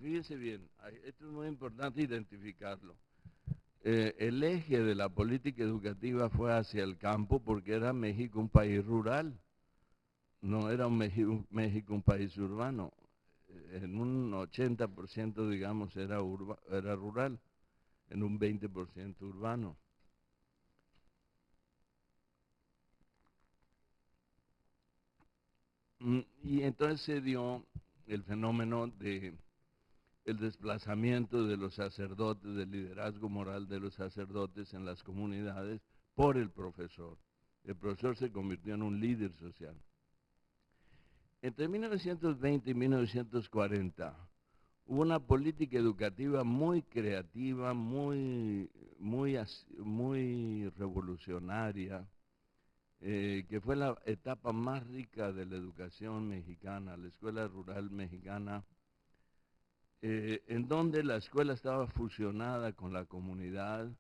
fíjese bien, esto es muy importante identificarlo. El eje de la política educativa fue hacia el campo porque era México un país rural, no era México un país urbano. En un 80%, digamos, era rural, en un 20% urbano. Y entonces se dio el fenómeno de el desplazamiento de los sacerdotes, del liderazgo moral de los sacerdotes en las comunidades por el profesor. El profesor se convirtió en un líder social. Entre 1920 y 1940 hubo una política educativa muy creativa, muy revolucionaria, que fue la etapa más rica de la educación mexicana, la escuela rural mexicana, en donde la escuela estaba fusionada con la comunidad.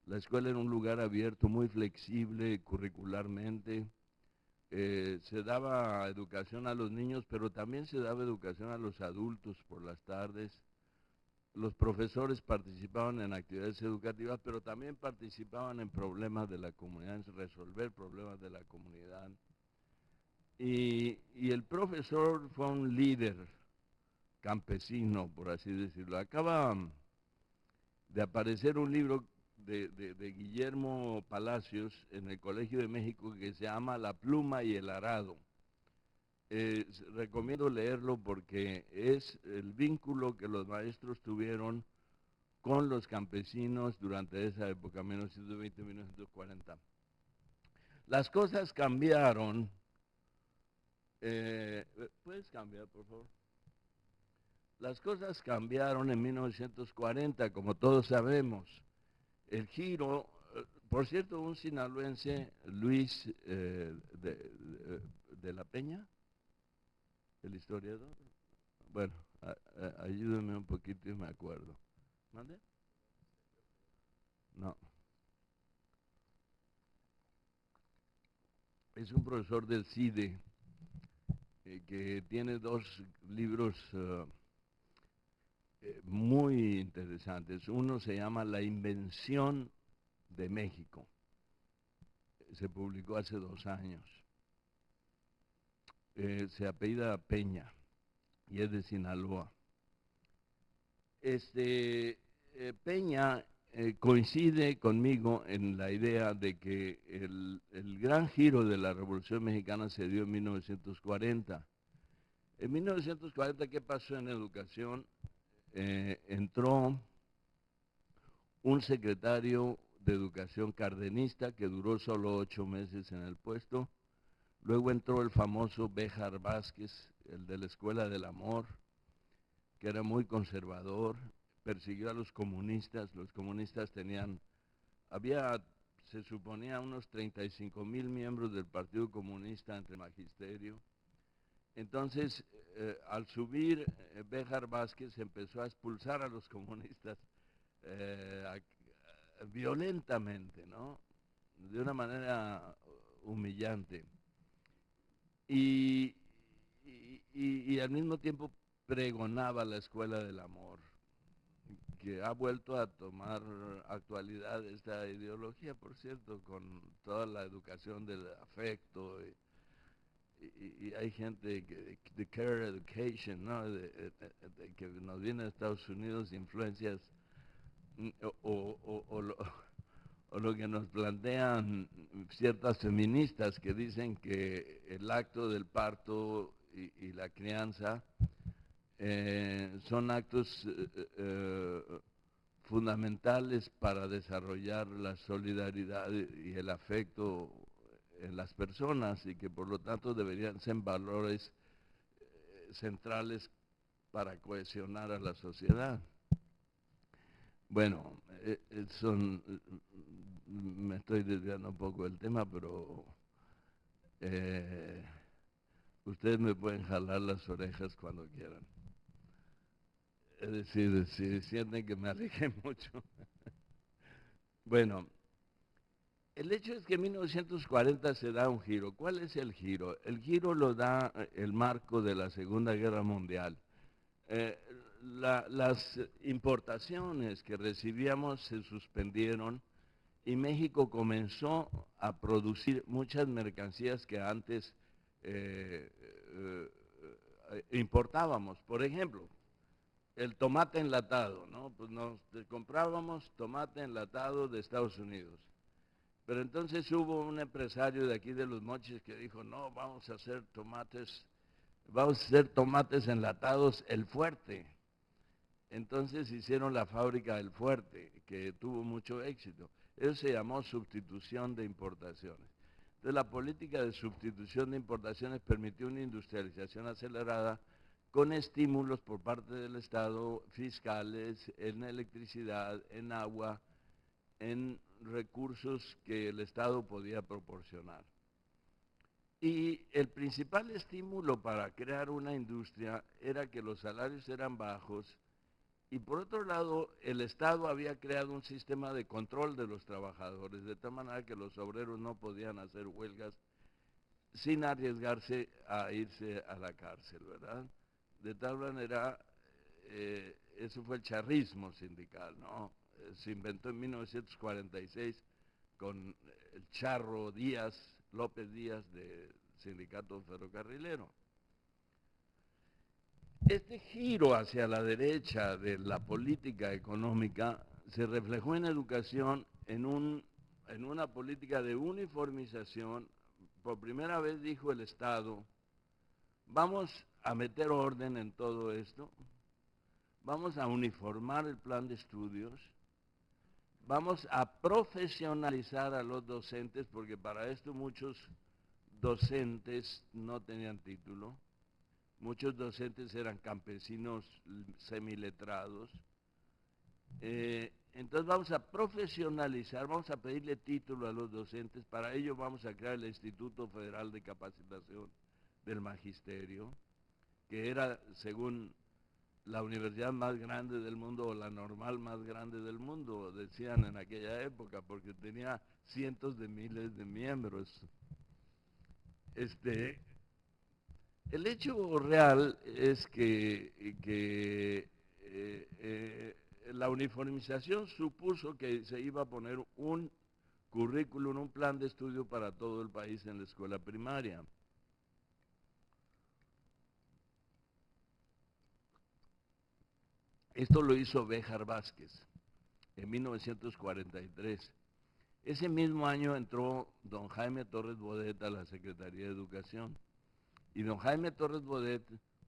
La escuela era un lugar abierto, muy flexible curricularmente. Se daba educación a los niños, pero también se daba educación a los adultos por las tardes. Los profesores participaban en actividades educativas, pero también participaban en problemas de la comunidad, en resolver problemas de la comunidad. Y el profesor fue un líder campesino, por así decirlo. Acaba de aparecer un libro de Guillermo Palacios en el Colegio de México que se llama La pluma y el arado. Recomiendo leerlo porque es el vínculo que los maestros tuvieron con los campesinos durante esa época, 1920-1940. Las cosas cambiaron. ¿Puedes cambiar, por favor? Las cosas cambiaron en 1940, como todos sabemos. El giro, por cierto, un sinaloense, Luis de la Peña, el historiador. Bueno, ayúdame un poquito y me acuerdo. ¿Mande? No. Es un profesor del CIDE que tiene dos libros muy interesantes. Uno se llama La invención de México. Se publicó hace 2 años. Se apellida Peña y es de Sinaloa. Peña coincide conmigo en la idea de que el gran giro de la Revolución Mexicana se dio en 1940. En 1940, ¿qué pasó en educación? Entró un secretario de educación cardenista que duró solo 8 meses en el puesto. Luego entró el famoso Béjar Vázquez, el de la Escuela del Amor, que era muy conservador, persiguió a los comunistas tenían, se suponía unos 35,000 miembros del Partido Comunista entre magisterio. Entonces, al subir Béjar Vázquez empezó a expulsar a los comunistas violentamente, ¿no? De una manera humillante. Y al mismo tiempo pregonaba la Escuela del Amor, que ha vuelto a tomar actualidad esta ideología, por cierto, con toda la educación del afecto. Y hay gente de care education, ¿no? Que nos viene de Estados Unidos, influencias, o lo que nos plantean ciertas feministas que dicen que el acto del parto y la crianza son actos fundamentales para desarrollar la solidaridad y el afecto en las personas y que por lo tanto deberían ser valores centrales para cohesionar a la sociedad. Bueno, me estoy desviando un poco del tema, pero ustedes me pueden jalar las orejas cuando quieran. Es decir, si sienten que me alejé mucho. Bueno, el hecho es que en 1940 se da un giro. ¿Cuál es el giro? El giro lo da el marco de la Segunda Guerra Mundial. las importaciones que recibíamos se suspendieron y México comenzó a producir muchas mercancías que antes eh, importábamos. Por ejemplo, el tomate enlatado, ¿no? Pues nos comprábamos tomate enlatado de Estados Unidos. Pero entonces hubo un empresario de aquí de Los Mochis que dijo, no, vamos a hacer tomates enlatados El Fuerte. Entonces hicieron la fábrica El Fuerte, que tuvo mucho éxito. Eso se llamó sustitución de importaciones. Entonces la política de sustitución de importaciones permitió una industrialización acelerada con estímulos por parte del Estado, fiscales, en electricidad, en agua, en recursos que el Estado podía proporcionar. Y el principal estímulo para crear una industria era que los salarios eran bajos y por otro lado el Estado había creado un sistema de control de los trabajadores, de tal manera que los obreros no podían hacer huelgas sin arriesgarse a irse a la cárcel, ¿verdad? De tal manera, eso fue el charrismo sindical, ¿no? Se inventó en 1946 con el charro Díaz, López Díaz, del sindicato ferrocarrilero. Este giro hacia la derecha de la política económica se reflejó en educación en una política de uniformización. Por primera vez dijo el Estado, vamos a meter orden en todo esto, vamos a uniformar el plan de estudios, vamos a profesionalizar a los docentes, porque para esto muchos docentes no tenían título, muchos docentes eran campesinos semiletrados. Entonces vamos a profesionalizar, vamos a pedirle título a los docentes, para ello vamos a crear el Instituto Federal de Capacitación del Magisterio, que era, según la universidad más grande del mundo o la normal más grande del mundo, decían en aquella época, porque tenía cientos de miles de miembros. El hecho real es que la uniformización supuso que se iba a poner un currículum, un plan de estudio para todo el país en la escuela primaria. Esto lo hizo Béjar Vázquez en 1943. Ese mismo año entró don Jaime Torres Bodet a la Secretaría de Educación y don Jaime Torres Bodet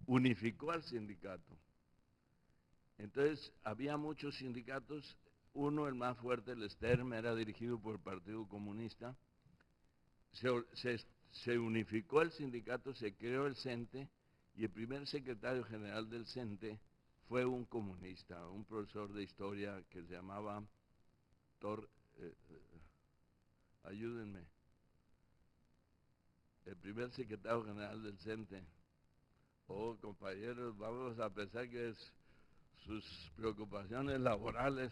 unificó al sindicato. Entonces había muchos sindicatos, uno, el más fuerte, el STERM, era dirigido por el Partido Comunista. Se unificó el sindicato, se creó el CENTE y el primer secretario general del CENTE fue un comunista, un profesor de historia que se llamaba ayúdenme, el primer secretario general del CENTE. Oh, compañeros, vamos a pensar que sus preocupaciones laborales,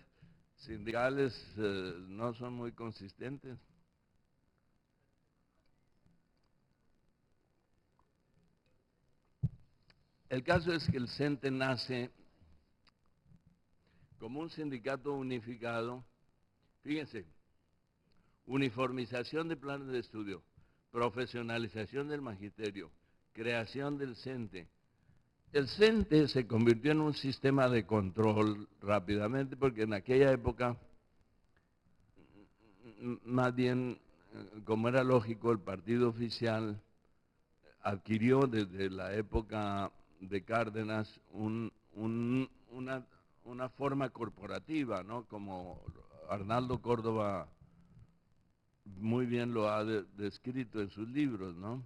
sindicales, no son muy consistentes. El caso es que el CENTE nace como un sindicato unificado. Fíjense, uniformización de planes de estudio, profesionalización del magisterio, creación del CENTE. El CENTE se convirtió en un sistema de control rápidamente porque en aquella época, más bien, como era lógico, el partido oficial adquirió desde la época de Cárdenas una forma corporativa, ¿no? Como Arnaldo Córdoba muy bien lo ha descrito en sus libros, ¿no?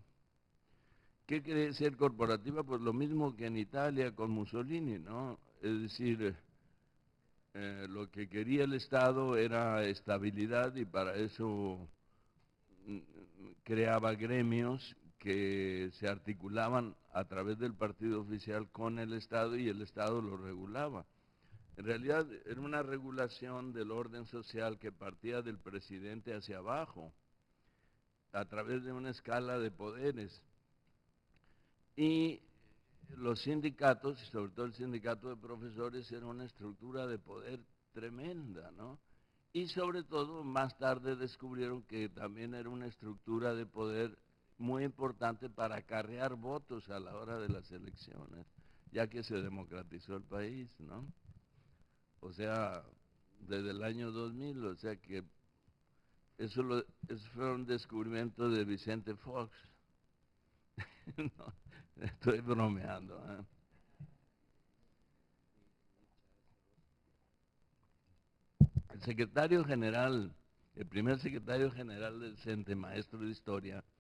¿Qué quiere decir corporativa? Pues lo mismo que en Italia con Mussolini, ¿no? Es decir, lo que quería el Estado era estabilidad y para eso creaba gremios que se articulaban a través del partido oficial con el Estado y el Estado lo regulaba. En realidad era una regulación del orden social que partía del presidente hacia abajo, a través de una escala de poderes. Y los sindicatos, y sobre todo el sindicato de profesores, era una estructura de poder tremenda, ¿no? Y sobre todo, más tarde descubrieron que también era una estructura de poder muy importante para acarrear votos a la hora de las elecciones, ya que se democratizó el país, ¿no? O sea, desde el año 2000, o sea que eso fue un descubrimiento de Vicente Fox. No, estoy bromeando, ¿eh? El secretario general, el primer secretario general del CENTE, maestro de historia,